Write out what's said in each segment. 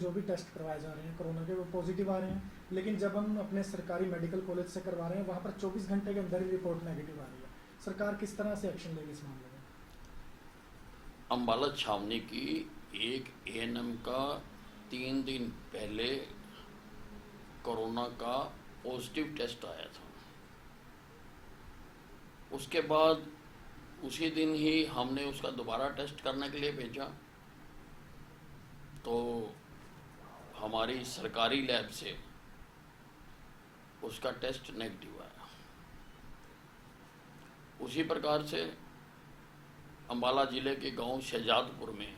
जो भी टेस्ट करवाए जा रहे हैं कोरोना के वो पॉजिटिव आ रहे हैं, लेकिन जब हम अपने सरकारी मेडिकल कॉलेज से करवा रहे हैं वहाँ पर 24 घंटे के अंदर ही रिपोर्ट नेगेटिव आ रही है। सरकार किस तरह से एक्शन लेगी इस मामले में? अम्बाला छावनी की एक एएनएम का 3 दिन पहले कोरोना का पॉजिटिव टेस्ट आया था। उसके बाद उसी दिन ही हमने उसका दोबारा टेस्ट करने के लिए भेजा, तो हमारी सरकारी लैब से उसका टेस्ट नेगेटिव आया। उसी प्रकार से अम्बाला ज़िले के गांव शहजादपुर में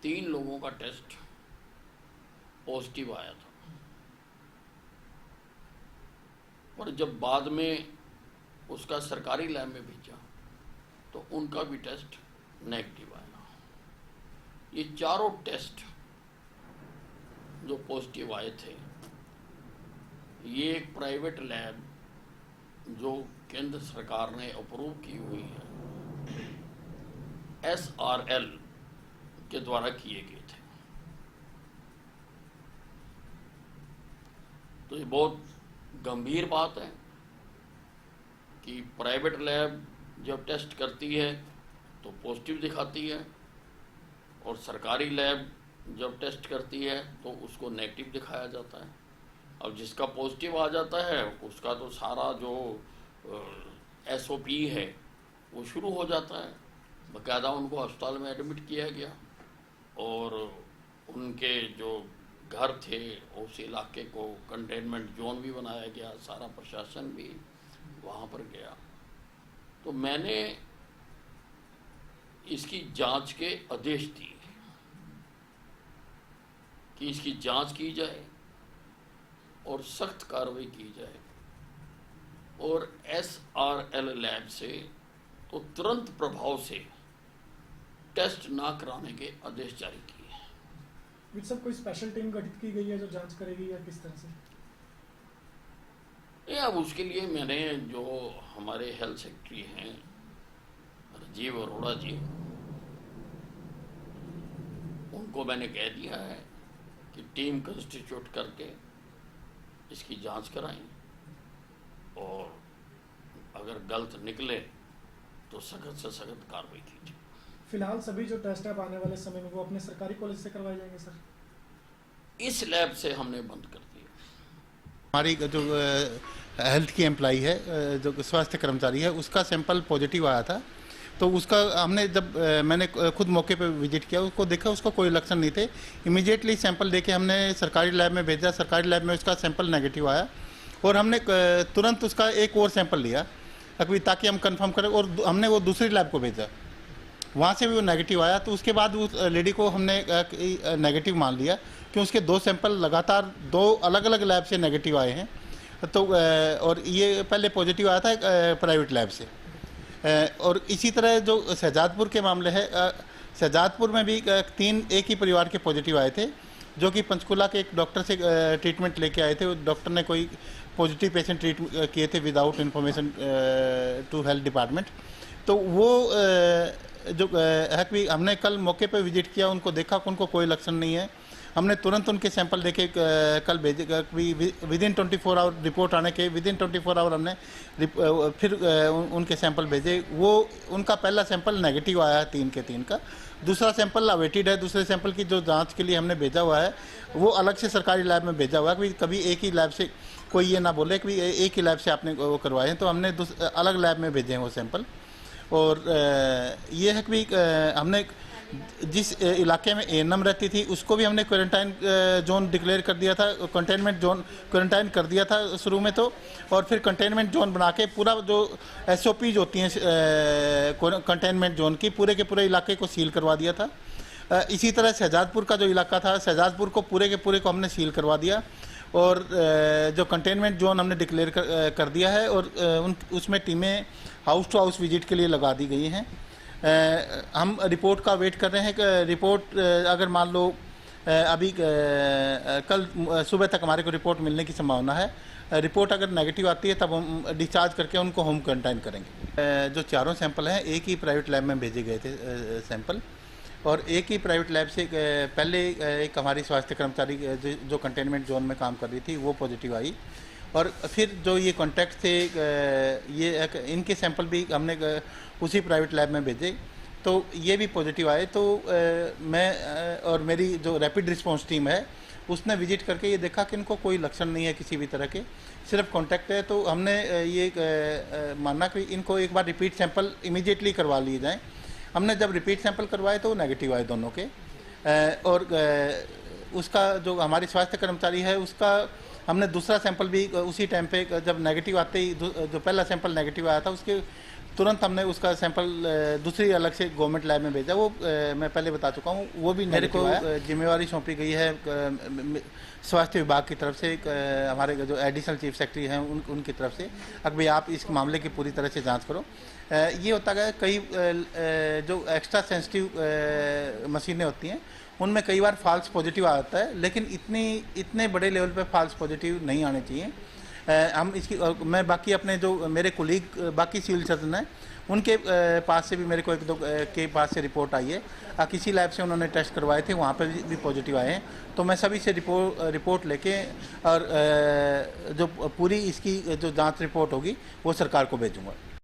3 लोगों का टेस्ट पॉजिटिव आया था, और जब बाद में उसका सरकारी लैब में भेजा तो उनका भी टेस्ट नेगेटिव आया। ये चारों टेस्ट जो पॉजिटिव आए थे, ये एक प्राइवेट लैब जो केंद्र सरकार ने अप्रूव की हुई है SRL के द्वारा किए गए थे। तो ये बहुत गंभीर बात है कि प्राइवेट लैब जब टेस्ट करती है तो पॉजिटिव दिखाती है, और सरकारी लैब जब टेस्ट करती है तो उसको नेगेटिव दिखाया जाता है। अब जिसका पॉजिटिव आ जाता है उसका तो सारा जो SOP है वो शुरू हो जाता है। बाकायदा उनको अस्पताल में एडमिट किया गया, और उनके जो घर थे उस इलाके को कंटेनमेंट जोन भी बनाया गया, सारा प्रशासन भी वहाँ पर गया। तो मैंने इसकी जांच के आदेश दिए कि इसकी जांच की जाए और सख्त कार्रवाई की जाए, और SRL लैब से तो तुरंत प्रभाव से टेस्ट ना कराने के आदेश जारी किए। विद सब कोई स्पेशल टीम गठित की गई है जो जांच करेगी, या किस तरह से? अब उसके लिए मैंने जो हमारे हेल्थ सेक्रेटरी हैं राजीव अरोड़ा जी, उनको मैंने कह दिया है कि टीम कंस्टिट्यूट करके इसकी जांच कराएं, और अगर गलत निकले तो सख्त से सख्त कार्रवाई कीजिए। फिलहाल सभी जो टेस्ट है आने वाले समय में वो अपने सरकारी कॉलेज से करवाए जाएंगे सर? इस लैब से हमने बंद कर दिया। हमारी जो हेल्थ की एम्प्लॉई है, जो स्वास्थ्य कर्मचारी है, उसका सैंपल पॉजिटिव आया था। तो उसका हमने जब मैंने खुद मौके पे विजिट किया, उसको देखा, उसको कोई लक्षण नहीं थे। इमीडिएटली सैंपल देके हमने सरकारी लैब में भेजा। सरकारी लैब में उसका सैंपल नेगेटिव आया, और हमने तुरंत उसका एक और सैंपल लिया अभी ताकि हम कंफर्म करें, और हमने वो दूसरी लैब को भेजा, वहाँ से भी वो नेगेटिव आया। तो उसके बाद उस लेडी को हमने नेगेटिव मान लिया कि उसके 2 सैंपल लगातार 2 अलग अलग लैब से नेगेटिव आए हैं। तो और ये पहले पॉजिटिव आया था प्राइवेट लैब से। और इसी तरह जो शहजादपुर के मामले है, शहजादपुर में भी 3 एक ही परिवार के पॉजिटिव आए थे, जो कि पंचकुला के एक डॉक्टर से ट्रीटमेंट लेके आए थे। डॉक्टर ने कोई पॉजिटिव पेशेंट ट्रीट किए थे without information to health department. तो वो जो है कि हमने कल मौके पे विजिट किया, उनको देखा कि उनको कोई लक्षण नहीं है। हमने तुरंत उनके सैंपल देके कल भेजे, विदिन 24 आवर रिपोर्ट आने के विदिन 24 आवर हमने फिर उनके सैंपल भेजे। वो उनका पहला सैंपल नेगेटिव आया है 3 के 3 का। दूसरा सैंपल अवेटेड है। दूसरे सैंपल की जो जांच के लिए हमने भेजा हुआ है वो अलग से सरकारी लैब में भेजा हुआ है कि कभी एक ही लैब से कोई ये ना बोले कि एक ही लैब से आपने वो करवाए हैं। तो हमने अलग लैब में भेजे हैं वो सैंपल। और ये है कि हमने जिस इलाके में एएनएम रहती थी उसको भी हमने क्वारंटाइन जोन डिक्लेयर कर दिया था, कंटेनमेंट जोन क्वारंटाइन कर दिया था शुरू में। तो और फिर कंटेनमेंट जोन बना के पूरा जो SOPs होती हैं कंटेनमेंट जोन की, पूरे के पूरे इलाके को सील करवा दिया था। इसी तरह शहजादपुर का जो इलाका था, शहजादपुर को पूरे के पूरे को हमने सील करवा दिया, और जो कंटेनमेंट जोन हमने डिक्लेयर कर दिया है, और उसमें टीमें हाउस टू हाउस विजिट के लिए लगा दी गई हैं। हम रिपोर्ट का वेट कर रहे हैं कि रिपोर्ट अगर मान लो अभी कल सुबह तक हमारे को रिपोर्ट मिलने की संभावना है। रिपोर्ट अगर नेगेटिव आती है तब हम डिस्चार्ज करके उनको होम क्वारंटाइन करेंगे। जो चारों सैंपल हैं एक ही प्राइवेट लैब में भेजे गए थे सैंपल, और एक ही प्राइवेट लैब से पहले एक हमारी स्वास्थ्य कर्मचारी जो कंटेनमेंट जोन में काम कर रही थी वो पॉजिटिव आई, और फिर जो ये कॉन्टैक्ट थे ये इनके सैंपल भी हमने उसी प्राइवेट लैब में भेजे, तो ये भी पॉजिटिव आए। तो मैं और मेरी जो रैपिड रिस्पांस टीम है उसने विजिट करके ये देखा कि इनको कोई लक्षण नहीं है किसी भी तरह के, सिर्फ कॉन्टैक्ट है। तो हमने ये माना कि इनको एक बार रिपीट सैंपल इमीडिएटली करवा लिए जाएँ। हमने जब रिपीट सैंपल करवाए तो नेगेटिव आए दोनों के, और उसका जो हमारी स्वास्थ्य कर्मचारी है उसका हमने दूसरा सैंपल भी उसी टाइम पे जब नेगेटिव आते ही जो पहला सैंपल नेगेटिव आया था उसके तुरंत हमने उसका सैंपल दूसरी अलग से गवर्नमेंट लैब में भेजा। वो मैं पहले बता चुका हूँ, वो भी मेरे को जिम्मेवारी सौंपी गई है स्वास्थ्य विभाग की तरफ से, हमारे जो एडिशनल चीफ सेक्रेटरी हैं उनकी तरफ से, अब भाई आप इस मामले की पूरी तरह से जांच करो। ये होता है कई जो एक्स्ट्रा सेंसिटिव मशीनें होती हैं उनमें कई बार फॉल्स पॉजिटिव आता है, लेकिन इतने बड़े लेवल पे फॉल्स पॉजिटिव नहीं आने चाहिए। हम इसकी मैं बाकी अपने जो मेरे कोलीग बाकी सिविल सर्जन हैं उनके पास से भी मेरे को एक दो के पास से रिपोर्ट आई है, किसी लैब से उन्होंने टेस्ट करवाए थे वहाँ पे भी पॉजिटिव आए हैं। तो मैं सभी से रिपोर्ट लेके और जो पूरी इसकी जो जांच रिपोर्ट होगी वो सरकार को भेजूंगा।